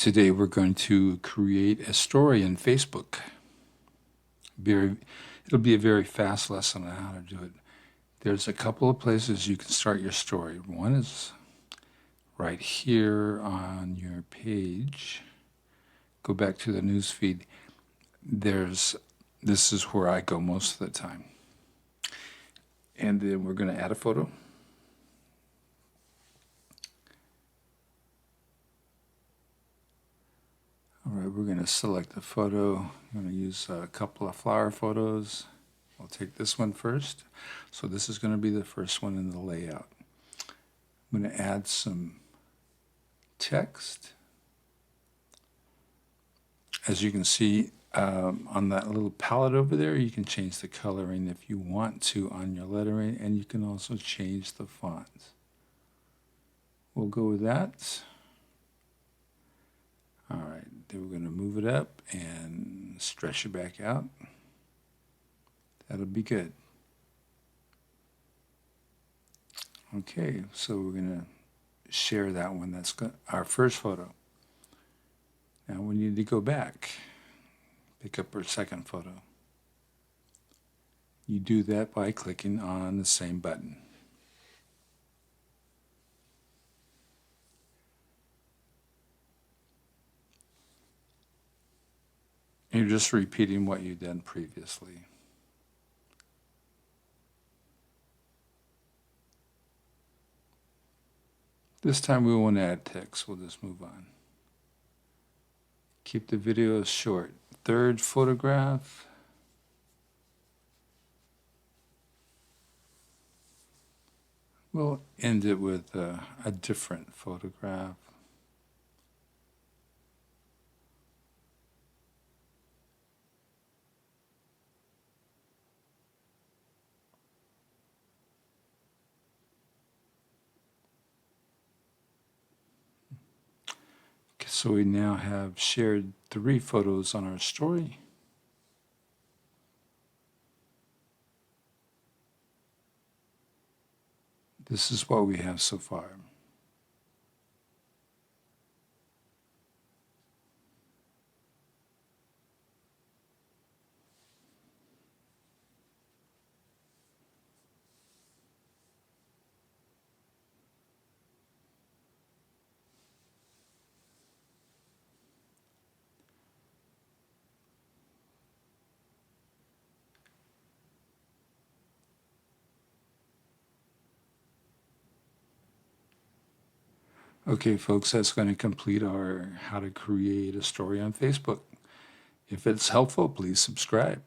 Today we're going to create a story in Facebook. It'll be a very fast lesson on how to do it. There's a couple of places you can start your story. One is right here on your page. Go back to the news feed. This is where I go most of the time. And then we're going to add a photo. All right, we're going to select the photo. I'm going to use a couple of flower photos. I'll take this one first. So this is going to be the first one in the layout. I'm going to add some text. As you can see on that little palette over there, you can change the coloring if you want to on your lettering, and you can also change the font. We'll go with that. All right, then we're going to move it up and stretch it back out. That'll be good. Okay, so we're going to share that one. That's our first photo. Now we need to go back, pick up our second photo. You do that by clicking on the same button. You're just repeating what you've done previously. This time we won't add text, we'll just move on. Keep the video short. Third photograph. We'll end it with a different photograph. So we now have shared 3 photos on our story. This is what we have so far. Okay, folks, that's going to complete our how to create a story on Facebook. If it's helpful, please subscribe.